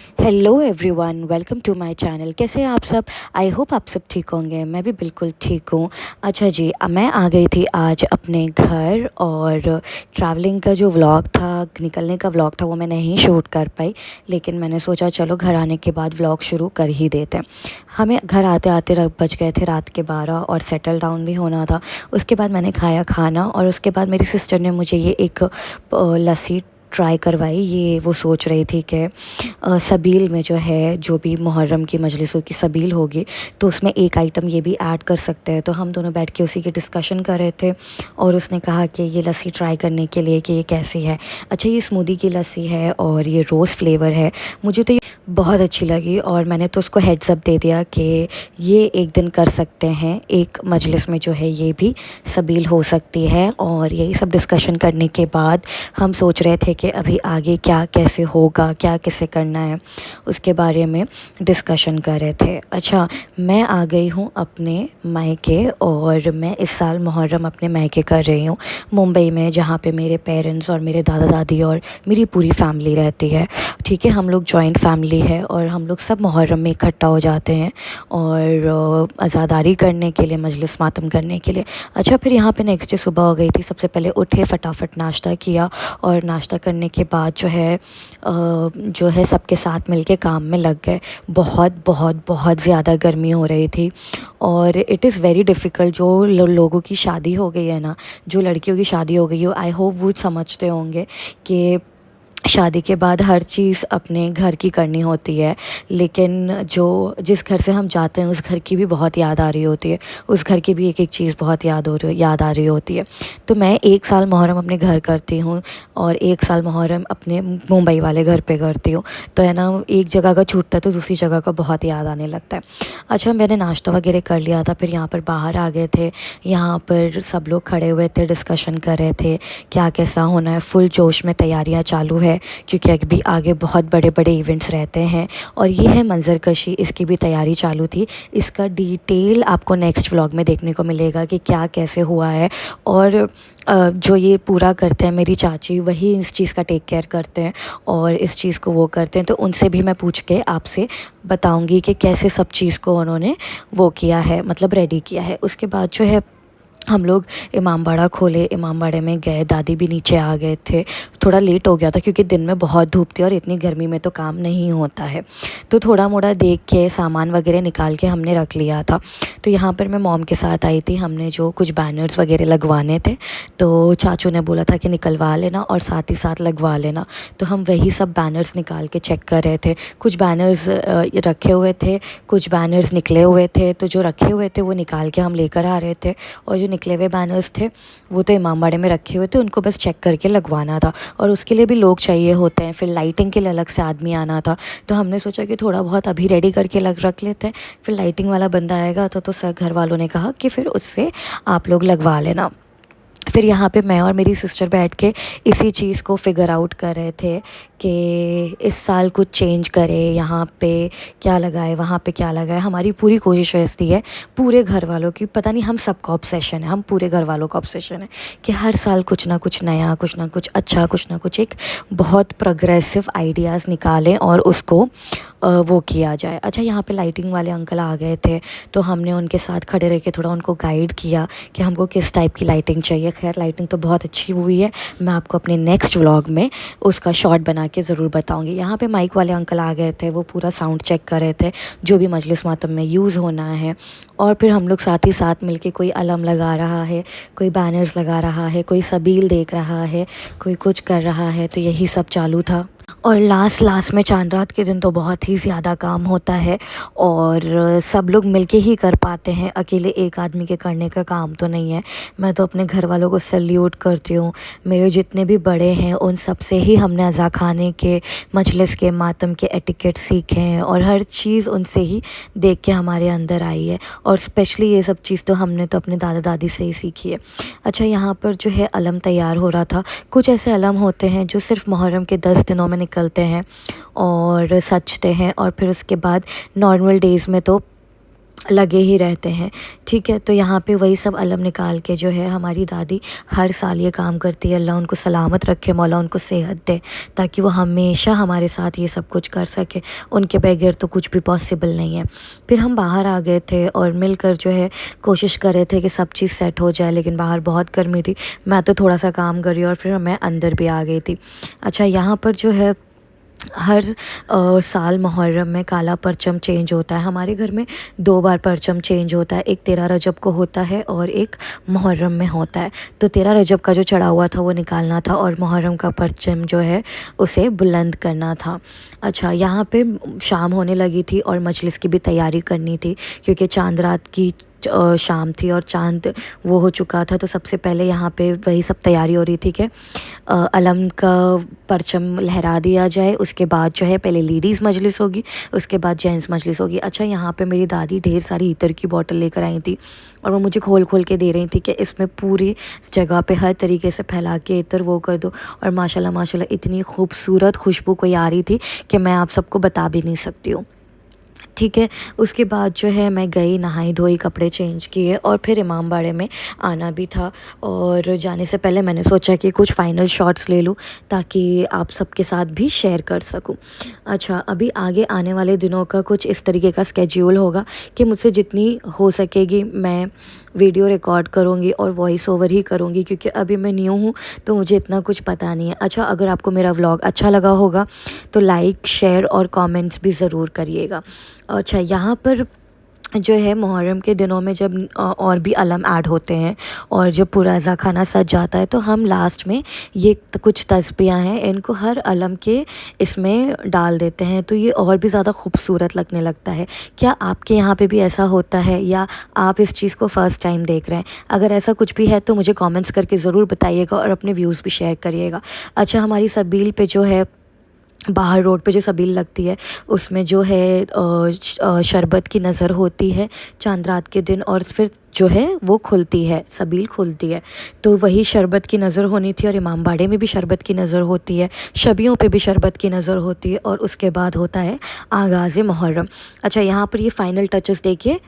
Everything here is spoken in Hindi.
Hello everyone, welcome to my channel. कैसे हैं आप सब? आई होप आप सब ठीक होंगे। मैं भी बिल्कुल ठीक हूँ। अच्छा जी, मैं आ गई थी आज अपने घर और ट्रैवलिंग का जो व्लॉग था, निकलने का व्लॉग था, वो मैं नहीं शूट कर पाई। लेकिन मैंने सोचा चलो घर आने के बाद व्लॉग शुरू कर ही देते हैं। हमें घर आते आते बज गए थे रात के 12 और सेटल डाउन भी होना था। उसके बाद मैंने खाया खाना और उसके बाद मेरी सिस्टर ने मुझे ये एक लस्सी ट्राई करवाई। ये वो सोच रही थी कि सबील में जो है, जो भी मुहर्रम की मजलिसों की सबील होगी तो उसमें एक आइटम ये भी ऐड कर सकते हैं। तो हम दोनों बैठ के उसी की डिस्कशन कर रहे थे और उसने कहा कि ये लस्सी ट्राई करने के लिए कि ये कैसी है। अच्छा, ये स्मूदी की लस्सी है और ये रोज़ फ्लेवर है। मुझे तो ये बहुत अच्छी लगी और मैंने तो उसको हेड्स अप दे दिया कि ये एक दिन कर सकते हैं, एक मजलिस में जो है ये भी सबील हो सकती है। और यही सब डिस्कशन करने के बाद हम सोच रहे थे कि अभी आगे क्या कैसे होगा, क्या कैसे करना है, उसके बारे में डिस्कशन कर रहे थे। अच्छा, मैं आ गई हूँ अपने मायके और मैं इस साल मुहर्रम अपने मायके कर रही हूँ मुंबई में, जहाँ पे मेरे पेरेंट्स और मेरे दादा दादी और मेरी पूरी फैमिली रहती है। ठीक है, हम लोग जॉइंट फैमिली है और हम लोग सब मुहर्रम में इकट्ठा हो जाते हैं और अज़ादारी करने के लिए, मजलिस मातम करने के लिए। अच्छा, फिर यहाँ पे नेक्स्ट डे सुबह हो गई थी। सबसे पहले उठे, फटाफट नाश्ता किया और नाश्ता करने के बाद जो है सबके साथ मिलके काम में लग गए। बहुत बहुत बहुत ज़्यादा गर्मी हो रही थी और इट इज़ वेरी डिफ़िकल्ट। जो लोगों की शादी हो गई है ना, जो लड़कियों की शादी हो गई हो, आई होप वो समझते होंगे कि शादी के बाद हर चीज़ अपने घर की करनी होती है, लेकिन जो जिस घर से हम जाते हैं उस घर की भी बहुत याद आ रही होती है। उस घर की भी एक एक चीज़ बहुत याद आ रही होती है। तो मैं एक साल मुहर्रम अपने घर करती हूँ और एक साल मुहर्रम अपने मुंबई वाले घर पे करती हूँ। तो है ना, एक जगह का छूटता है तो दूसरी जगह का बहुत याद आने लगता है। अच्छा, मैंने नाश्ता वगैरह कर लिया था, फिर यहाँ पर बाहर आ गए थे। यहाँ पर सब लोग खड़े हुए थे, डिस्कशन कर रहे थे क्या कैसा होना है। फुल जोश में तैयारियाँ चालू है क्योंकि अभी आगे बहुत बड़े बड़े इवेंट्स रहते हैं। और ये है मंजरकशी, इसकी भी तैयारी चालू थी। इसका डिटेल आपको नेक्स्ट व्लॉग में देखने को मिलेगा कि क्या कैसे हुआ है। और जो ये पूरा करते हैं मेरी चाची, वही इस चीज़ का टेक केयर करते हैं और इस चीज़ को वो करते हैं। तो उनसे भी मैं पूछ के आपसे बताऊंगी कि कैसे सब चीज़ को उन्होंने वो किया है, मतलब रेडी किया है। उसके बाद जो है हम लोग इमामबाड़ा खोले, इमामबाड़े में गए, दादी भी नीचे आ गए थे। थोड़ा लेट हो गया था क्योंकि दिन में बहुत धूप थी और इतनी गर्मी में तो काम नहीं होता है। तो थोड़ा मोड़ा देख के सामान वगैरह निकाल के हमने रख लिया था। तो यहाँ पर मैं मॉम के साथ आई थी। हमने जो कुछ बैनर्स वगैरह लगवाने थे तो चाचू ने बोला था कि निकलवा लेना और साथ ही साथ लगवा लेना। तो हम वही सब बैनर्स निकाल के चेक कर रहे थे। कुछ बैनर्स रखे हुए थे, कुछ बैनर्स निकले हुए थे। तो जो रखे हुए थे वो निकाल के हम लेकर आ रहे थे और जो निकले हुए बैनर्स थे वो तो इमामबाड़े में रखे हुए थे, उनको बस चेक करके लगवाना था। और उसके लिए भी लोग चाहिए होते हैं, फिर लाइटिंग के लिए अलग से आदमी आना था। तो हमने सोचा कि थोड़ा बहुत अभी रेडी करके रख लेते हैं, फिर लाइटिंग वाला बंदा आएगा तो सर घर वालों ने कहा कि फिर उससे आप लोग लगवा लेना। फिर यहाँ पे मैं और मेरी सिस्टर बैठ के इसी चीज़ को फ़िगर आउट कर रहे थे कि इस साल कुछ चेंज करें, यहाँ पे क्या लगाए, वहाँ पे क्या लगाए। हमारी पूरी कोशिश रहती है, पूरे घर वालों की, पता नहीं हम सबका ऑब्सेशन है, हम पूरे घर वालों का ऑब्सेशन है कि हर साल कुछ ना कुछ नया, कुछ ना कुछ अच्छा, कुछ ना कुछ एक बहुत प्रोग्रेसिव आइडियाज़ निकालें और उसको वो किया जाए। अच्छा, यहाँ पे लाइटिंग वाले अंकल आ गए थे तो हमने उनके साथ खड़े रह के थोड़ा उनको गाइड किया कि हमको किस टाइप की लाइटिंग चाहिए। खैर, लाइटिंग तो बहुत अच्छी हुई है, मैं आपको अपने नेक्स्ट व्लॉग में उसका शॉर्ट बना के ज़रूर बताऊंगी। यहाँ पे माइक वाले अंकल आ गए थे, वो पूरा साउंड चेक कर रहे थे जो भी मजलिस मातम में यूज़ होना है। और फिर हम लोग साथ ही साथ मिलके, कोई अलम लगा रहा है, कोई बैनर्स लगा रहा है, कोई सबील देख रहा है, कोई कुछ कर रहा है। तो यही सब चालू था। और लास्ट में चांद रात के दिन तो बहुत ही ज़्यादा काम होता है और सब लोग मिलके ही कर पाते हैं, अकेले एक आदमी के करने का काम तो नहीं है। मैं तो अपने घर वालों को सैल्यूट करती हूँ। मेरे जितने भी बड़े हैं उन सब से ही हमने अज़ा खाने के, मजलिस के, मातम के एटिकेट सीखे हैं और हर चीज़ उनसे ही देख के हमारे अंदर आई है। और स्पेशली ये सब चीज़ तो हमने तो अपने दादा दादी से ही सीखी है। अच्छा, यहाँ पर जो है अलम तैयार हो रहा था। कुछ ऐसे अलम होते हैं जो सिर्फ मुहर्रम के 10 दिनों में निकलते हैं और सजते हैं और फिर उसके बाद नॉर्मल डेज़ में तो लगे ही रहते हैं। ठीक है, तो यहाँ पे वही सब अलम निकाल के जो है हमारी दादी हर साल ये काम करती है। अल्लाह उनको सलामत रखे, मौला उनको सेहत दे, ताकि वो हमेशा हमारे साथ ये सब कुछ कर सके। उनके बगैर तो कुछ भी पॉसिबल नहीं है। फिर हम बाहर आ गए थे और मिलकर जो है कोशिश कर रहे थे कि सब चीज़ सेट हो जाए, लेकिन बाहर बहुत गर्मी थी। मैं तो थोड़ा सा काम कर रही और फिर मैं अंदर भी आ गई थी। अच्छा, यहाँ पर जो है हर साल मुहर्रम में काला परचम चेंज होता है। हमारे घर में 2 बार परचम चेंज होता है, एक 13 रजब को होता है और एक मुहर्रम में होता है। तो 13 रजब का जो चढ़ा हुआ था वो निकालना था और मुहर्रम का परचम जो है उसे बुलंद करना था। अच्छा, यहाँ पे शाम होने लगी थी और मजलिस की भी तैयारी करनी थी, क्योंकि चांद रात की शाम थी और चांद वो हो चुका था। तो सबसे पहले यहाँ पे वही सब तैयारी हो रही थी कि अलम का परचम लहरा दिया जाए। उसके बाद जो है पहले लेडीज़ मजलिस होगी, उसके बाद जेंट्स मजलिस होगी। अच्छा, यहाँ पे मेरी दादी ढेर सारी इत्र की बोतल लेकर आई थी और वो मुझे खोल खोल के दे रही थी कि इसमें पूरी जगह पे हर तरीके से फैला के इत्र वो कर दो। और माशाल्लाह माशाल्लाह इतनी खूबसूरत खुशबू कोई आ रही थी कि मैं आप सबको बता भी नहीं सकती हूँ। ठीक है, उसके बाद जो है मैं गई, नहाई धोई, कपड़े चेंज किए और फिर इमामबाड़े में आना भी था। और जाने से पहले मैंने सोचा कि कुछ फ़ाइनल शॉट्स ले लूँ, ताकि आप सबके साथ भी शेयर कर सकूँ। अच्छा, अभी आगे आने वाले दिनों का कुछ इस तरीके का स्केड्यूल होगा कि मुझसे जितनी हो सकेगी मैं वीडियो रिकॉर्ड करूँगी और वॉइस ओवर ही करूँगी, क्योंकि अभी मैं न्यू हूँ तो मुझे इतना कुछ पता नहीं है। अच्छा, अगर आपको मेरा व्लॉग अच्छा लगा होगा तो लाइक, शेयर और कमेंट्स भी ज़रूर करिएगा। अच्छा, यहाँ पर जो है मुहर्रम के दिनों में जब और भी अलम ऐड होते हैं और जब पूरा अज़ा खाना सज जाता है, तो हम लास्ट में ये कुछ तस्बीहां हैं, इनको हर अलम के इसमें डाल देते हैं, तो ये और भी ज़्यादा खूबसूरत लगने लगता है। क्या आपके यहाँ पे भी ऐसा होता है या आप इस चीज़ को फ़र्स्ट टाइम देख रहे हैं? अगर ऐसा कुछ भी है तो मुझे कमेंट्स करके ज़रूर बताइएगा और अपने व्यूज़ भी शेयर करिएगा। अच्छा, हमारी सबील पे जो है, बाहर रोड पे जो सबील लगती है, उसमें जो है शरबत की नज़र होती है चांद रात के दिन, और फिर जो है वो खुलती है, सबील खुलती है। तो वही शरबत की नज़र होनी थी और इमामबाड़े में भी शरबत की नज़र होती है, शबियों पे भी शरबत की नज़र होती है और उसके बाद होता है आगाज़ मुहर्रम। अच्छा, यहाँ पर ये फ़ाइनल टचेस देखिए।